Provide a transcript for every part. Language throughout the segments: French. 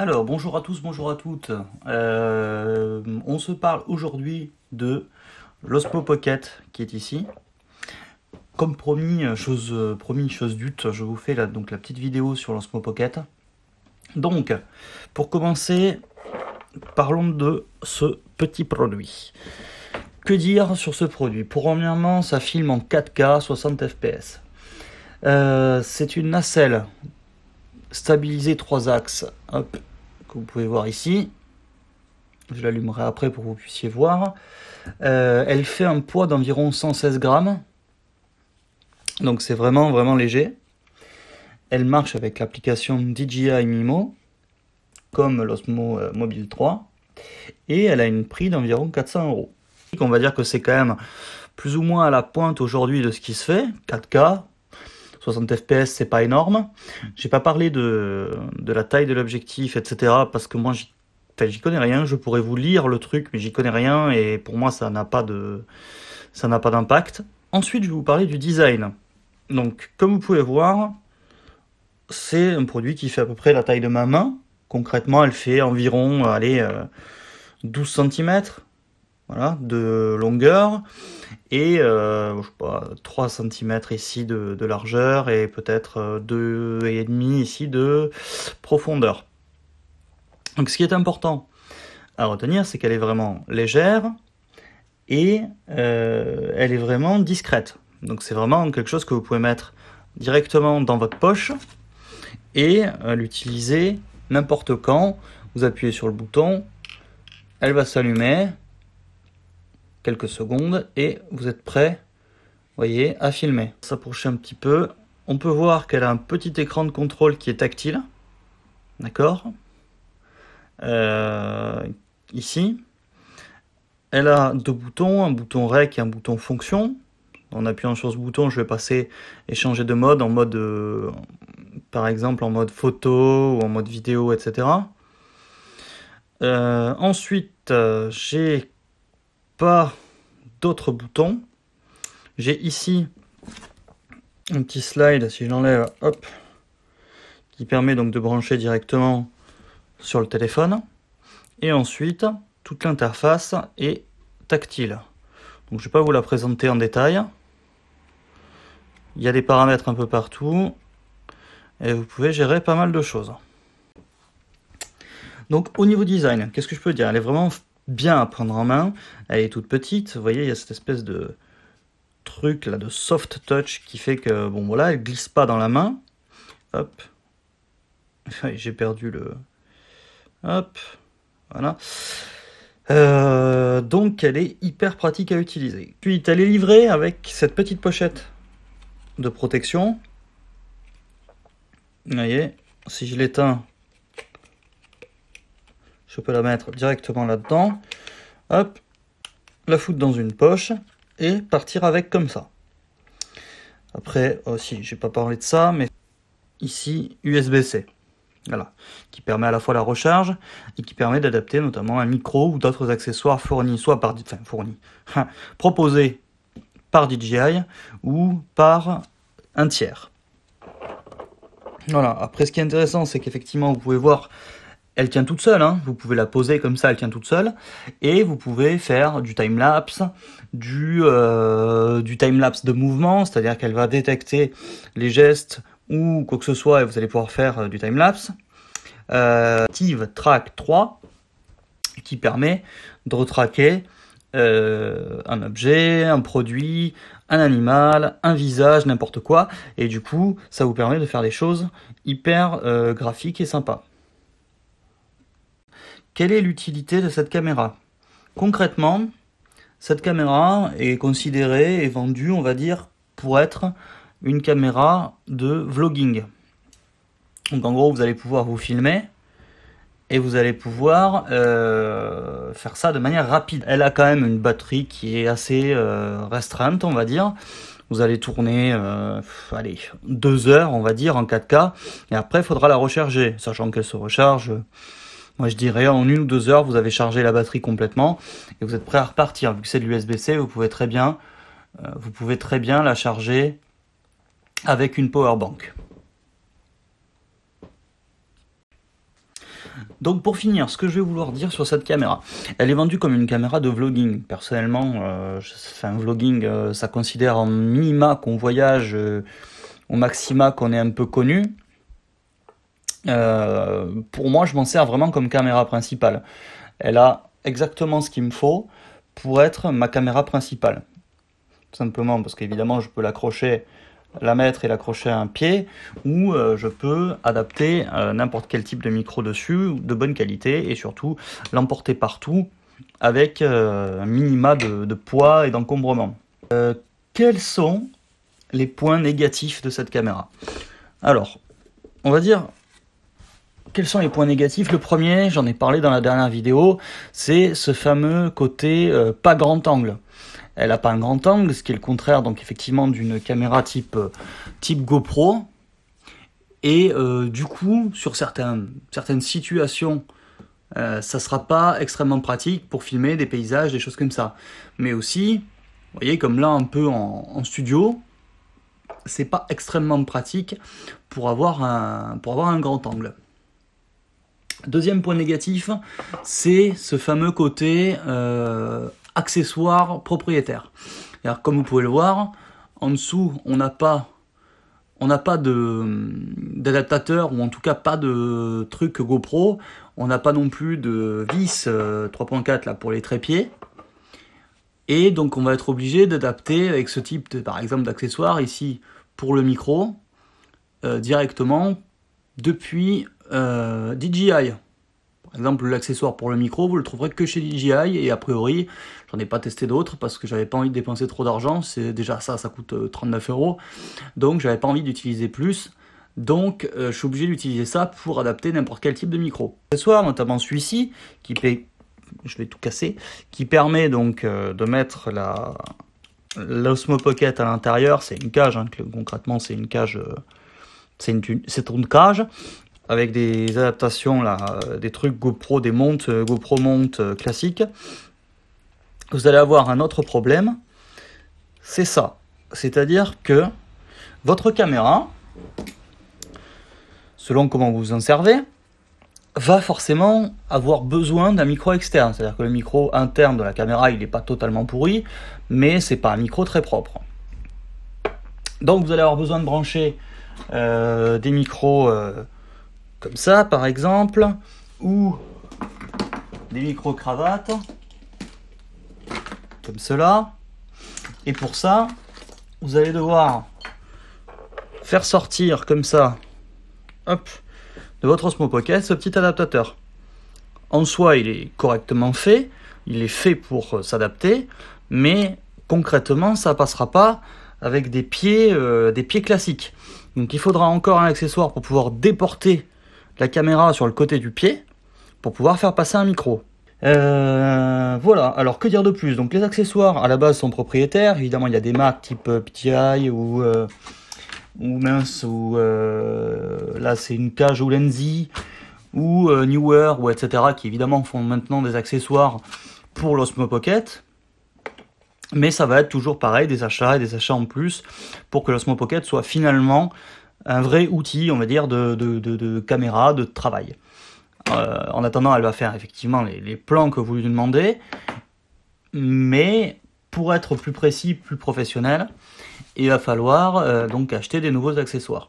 Alors, bonjour à tous, bonjour à toutes. On se parle aujourd'hui de l'Osmo Pocket qui est ici. Comme promis, chose dute, je vous fais donc la petite vidéo sur l'Osmo Pocket. Donc, pour commencer, parlons de ce petit produit. Que dire sur ce produit? Premièrement, ça filme en 4K 60 fps. C'est une nacelle stabilisée 3 axes, hop, que vous pouvez voir ici. Je l'allumerai après pour que vous puissiez voir. Elle fait un poids d'environ 116 grammes. Donc c'est vraiment léger. Elle marche avec l'application DJI Mimo, comme l'Osmo Mobile 3. Et elle a une prix d'environ 400 €. On va dire que c'est quand même plus ou moins à la pointe aujourd'hui de ce qui se fait. 4K, 60 fps, c'est pas énorme. J'ai pas parlé de la taille de l'objectif, etc. parce que moi j'y connais rien. Je pourrais vous lire le truc, mais j'y connais rien et pour moi ça n'a pas d'impact. Ensuite, je vais vous parler du design. Donc, comme vous pouvez voir, c'est un produit qui fait à peu près la taille de ma main. Concrètement, elle fait environ 12 cm voilà, de longueur et je sais pas, 3 cm ici de largeur et peut-être 2,5 ici de profondeur. Donc ce qui est important à retenir, c'est qu'elle est vraiment légère et elle est vraiment discrète. Donc c'est vraiment quelque chose que vous pouvez mettre directement dans votre poche et l'utiliser n'importe quand. Vous appuyez sur le bouton, elle va s'allumer, quelques secondes, et vous êtes prêt, voyez, à filmer. S'approcher un petit peu, on peut voir qu'elle a un petit écran de contrôle qui est tactile, d'accord, ici. Elle a deux boutons, un bouton REC et un bouton fonction. En appuyant sur ce bouton, je vais passer et changer de mode en mode, par exemple, en mode photo ou en mode vidéo, etc. Ensuite, j'ai pas d'autres boutons. J'ai ici un petit slide, si je l'enlève, hop, qui permet donc de brancher directement sur le téléphone. Et ensuite, toute l'interface est tactile. Donc je ne vais pas vous la présenter en détail. Il y a des paramètres un peu partout et vous pouvez gérer pas mal de choses. Donc au niveau design, qu'est-ce que je peux dire? Elle est vraiment bien à prendre en main. Elle est toute petite. Vous voyez, il y a cette espèce de truc là de soft touch qui fait que bon voilà, elle glisse pas dans la main. Hop. J'ai perdu le. Hop. Voilà. Donc elle est hyper pratique à utiliser. Puis elle est livrée avec cette petite pochette de protection. Vous voyez, si je l'éteins, je peux la mettre directement là-dedans. Hop, la foutre dans une poche et partir avec comme ça. Après aussi, j'ai pas parlé de ça, mais ici USB-C. Voilà, qui permet à la fois la recharge et qui permet d'adapter notamment un micro ou d'autres accessoires fournis, soit par, proposés par DJI ou par un tiers. Voilà, après ce qui est intéressant, c'est qu'effectivement, vous pouvez voir, elle tient toute seule, hein. Vous pouvez la poser comme ça, elle tient toute seule, et vous pouvez faire du time-lapse, du time-lapse de mouvement, c'est-à-dire qu'elle va détecter les gestes ou quoi que ce soit, et vous allez pouvoir faire du time-lapse. Active Track 3, qui permet de retraquer un objet, un produit, un animal, un visage, n'importe quoi, et du coup, ça vous permet de faire des choses hyper graphiques et sympas. Quelle est l'utilité de cette caméra? Concrètement, cette caméra est considérée et vendue, on va dire, pour être une caméra de vlogging. Donc en gros, vous allez pouvoir vous filmer et vous allez pouvoir faire ça de manière rapide. Elle a quand même une batterie qui est assez restreinte, on va dire. Vous allez tourner, 2 heures, on va dire, en 4K, et après, il faudra la recharger, sachant qu'elle se recharge, moi je dirais en 1 ou 2 heures, vous avez chargé la batterie complètement, et vous êtes prêt à repartir. Vu que c'est de l'USB-C, vous pouvez très bien la charger avec une powerbank. Donc pour finir, ce que je vais vouloir dire sur cette caméra, elle est vendue comme une caméra de vlogging. Personnellement, un vlogging, ça considère en minima qu'on voyage, au maxima qu'on est un peu connu. Pour moi, je m'en sers vraiment comme caméra principale. Elle a exactement ce qu'il me faut pour être ma caméra principale. Tout simplement parce qu'évidemment, je peux l'accrocher, la mettre et l'accrocher à un pied, ou je peux adapter n'importe quel type de micro dessus, de bonne qualité, et surtout l'emporter partout avec un minima de poids et d'encombrement. Quels sont les points négatifs de cette caméra? Alors, on va dire, quels sont les points négatifs? Le premier, j'en ai parlé dans la dernière vidéo, c'est ce fameux côté pas grand angle. Elle n'a pas un grand angle, ce qui est le contraire donc effectivement d'une caméra type GoPro. Et du coup, sur certaines situations, ça ne sera pas extrêmement pratique pour filmer des paysages, des choses comme ça. Mais aussi, vous voyez, comme là un peu en studio, c'est pas extrêmement pratique pour avoir un grand angle. Deuxième point négatif, c'est ce fameux côté accessoire propriétaire. Alors, comme vous pouvez le voir, en dessous, on n'a pas d'adaptateur, ou en tout cas pas de truc GoPro. On n'a pas non plus de vis 3.4 là pour les trépieds. Et donc on va être obligé d'adapter avec ce type de, par exemple, d'accessoire ici pour le micro directement depuis DJI. Par exemple, l'accessoire pour le micro, vous le trouverez que chez DJI, et a priori, j'en ai pas testé d'autres parce que j'avais pas envie de dépenser trop d'argent. C'est déjà ça coûte 39 €, donc j'avais pas envie d'utiliser plus. Donc je suis obligé d'utiliser ça pour adapter n'importe quel type de micro. L'accessoire, notamment celui-ci, je vais tout casser, qui permet donc de mettre l'Osmo Pocket à l'intérieur. C'est une cage, hein, concrètement c'est une cage, c'est une cage avec des adaptations là, des trucs GoPro, des montes GoPro monte classiques. Vous allez avoir un autre problème, c'est ça, c'est-à-dire que votre caméra, selon comment vous vous en servez, va forcément avoir besoin d'un micro externe. C'est-à-dire que le micro interne de la caméra, il n'est pas totalement pourri, mais c'est pas un micro très propre. Donc vous allez avoir besoin de brancher des micros comme ça par exemple, ou des micro-cravates comme cela. Et pour ça, vous allez devoir faire sortir comme ça, hop, de votre Osmo Pocket ce petit adaptateur. En soi, il est correctement fait, il est fait pour s'adapter, mais concrètement, ça passera pas avec des pieds classiques. Donc il faudra encore un accessoire pour pouvoir déporter la caméra sur le côté du pied pour pouvoir faire passer un micro. Voilà, alors que dire de plus? Donc les accessoires à la base sont propriétaires. Évidemment, il y a des marques type PTI ou là c'est une cage ou Lenzi ou Newer ou etc. qui évidemment font maintenant des accessoires pour l'Osmo Pocket. Mais ça va être toujours pareil, des achats et des achats en plus pour que l'Osmo Pocket soit finalement un vrai outil, on va dire, de caméra, de travail. En attendant, elle va faire effectivement les plans que vous lui demandez, mais pour être plus précis, plus professionnel, il va falloir donc acheter des nouveaux accessoires.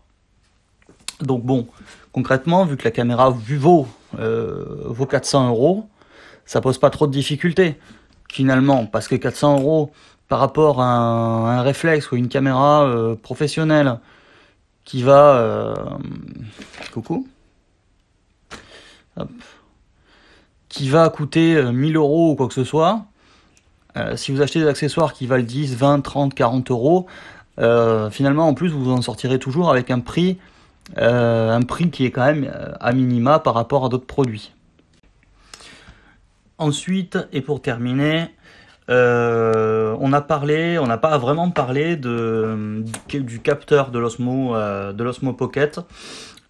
Donc bon, concrètement, vu que la caméra vaut 400 €, ça pose pas trop de difficultés finalement, parce que 400 € par rapport à un réflexe ou une caméra professionnelle qui va coucou, hop, qui va coûter 1000 € ou quoi que ce soit, si vous achetez des accessoires qui valent 10, 20, 30, 40 €, finalement en plus vous en sortirez toujours avec un prix qui est quand même à minima par rapport à d'autres produits. Ensuite, et pour terminer, on n'a pas vraiment parlé du capteur de l'Osmo Pocket.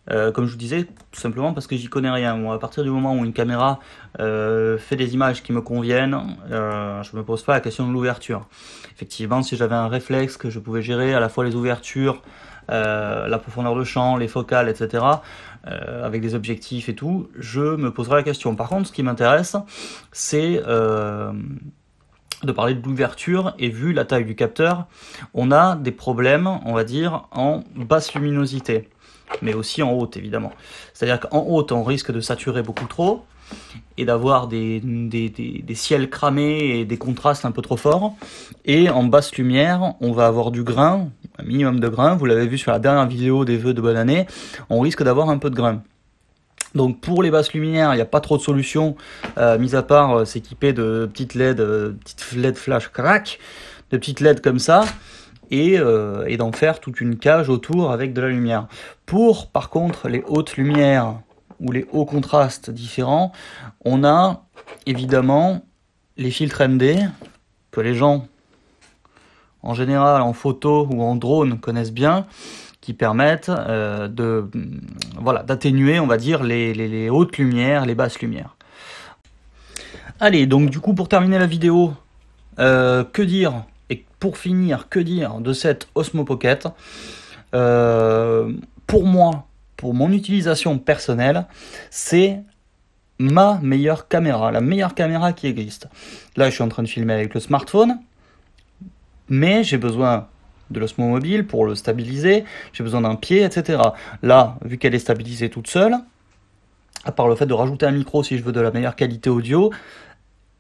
Comme je vous disais, tout simplement parce que j'y connais rien. Moi, à partir du moment où une caméra fait des images qui me conviennent, je me pose pas la question de l'ouverture. Effectivement, si j'avais un réflexe que je pouvais gérer à la fois les ouvertures, la profondeur de champ, les focales, etc., avec des objectifs et tout, je me poserai la question. Par contre, ce qui m'intéresse, c'est de parler de l'ouverture, et vu la taille du capteur, on a des problèmes, on va dire, en basse luminosité, mais aussi en haute, évidemment. C'est-à-dire qu'en haute, on risque de saturer beaucoup trop, et d'avoir des ciels cramés et des contrastes un peu trop forts. Et en basse lumière, on va avoir du grain, un minimum de grain. Vous l'avez vu sur la dernière vidéo des vœux de bonne année, on risque d'avoir un peu de grain. Donc pour les basses lumières, il n'y a pas trop de solutions, mis à part s'équiper de petites LED flash crack, de petites LED comme ça, et d'en faire toute une cage autour avec de la lumière. Pour par contre les hautes lumières ou les hauts contrastes différents, on a évidemment les filtres MD que les gens en général en photo ou en drone connaissent bien, qui permettent d'atténuer, on va dire, les hautes lumières, les basses lumières. Allez, donc du coup, pour terminer la vidéo, que dire, et pour finir, que dire de cette Osmo Pocket? Pour moi, pour mon utilisation personnelle, c'est ma meilleure caméra, la meilleure caméra qui existe. Là, je suis en train de filmer avec le smartphone, mais j'ai besoin de l'Osmo Mobile pour le stabiliser, j'ai besoin d'un pied, etc. Là, vu qu'elle est stabilisée toute seule, à part le fait de rajouter un micro si je veux de la meilleure qualité audio,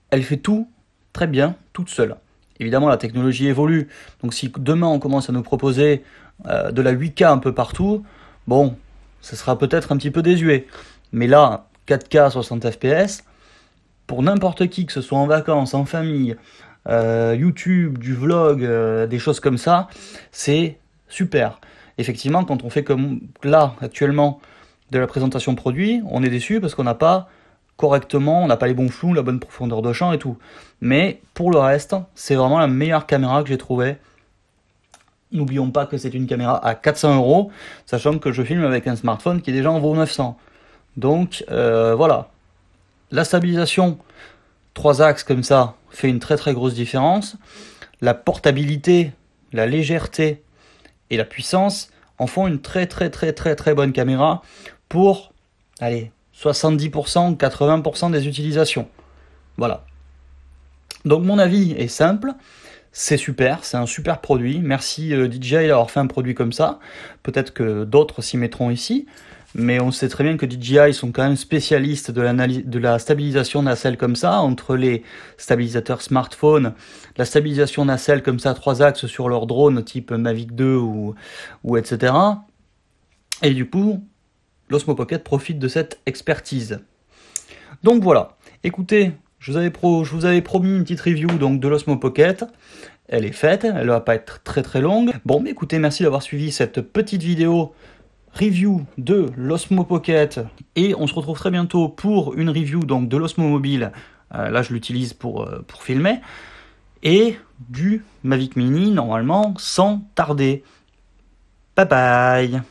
elle fait tout très bien toute seule. Évidemment, la technologie évolue, donc si demain on commence à nous proposer de la 8K un peu partout, bon, ça sera peut-être un petit peu désuet. Mais là, 4K 60 fps, pour n'importe qui, que ce soit en vacances, en famille, YouTube, du vlog, des choses comme ça, c'est super. Effectivement, quand on fait comme là, actuellement, de la présentation produit, on est déçu parce qu'on n'a pas correctement, on n'a pas les bons flous, la bonne profondeur de champ et tout. Mais pour le reste, c'est vraiment la meilleure caméra que j'ai trouvée. N'oublions pas que c'est une caméra à 400 €, sachant que je filme avec un smartphone qui déjà en vaut 900. Donc voilà, la stabilisation 3 axes comme ça fait une très très grosse différence. La portabilité, la légèreté et la puissance en font une très très très très très bonne caméra pour, allez, 70%, 80% des utilisations. Voilà. Donc mon avis est simple, c'est super, c'est un super produit. Merci DJI d'avoir fait un produit comme ça. Peut-être que d'autres s'y mettront ici. Mais on sait très bien que DJI sont quand même spécialistes de la stabilisation nacelle comme ça, entre les stabilisateurs smartphone, la stabilisation nacelle comme ça, 3 axes sur leur drone type Mavic 2 ou etc. Et du coup, l'Osmo Pocket profite de cette expertise. Donc voilà, écoutez, je vous avais promis une petite review donc, de l'Osmo Pocket. Elle est faite, elle ne va pas être très très longue. Bon, mais écoutez, merci d'avoir suivi cette petite vidéo review de l'Osmo Pocket, et on se retrouve très bientôt pour une review donc de l'Osmo Mobile, là je l'utilise pour filmer, et du Mavic Mini normalement sans tarder. Bye bye.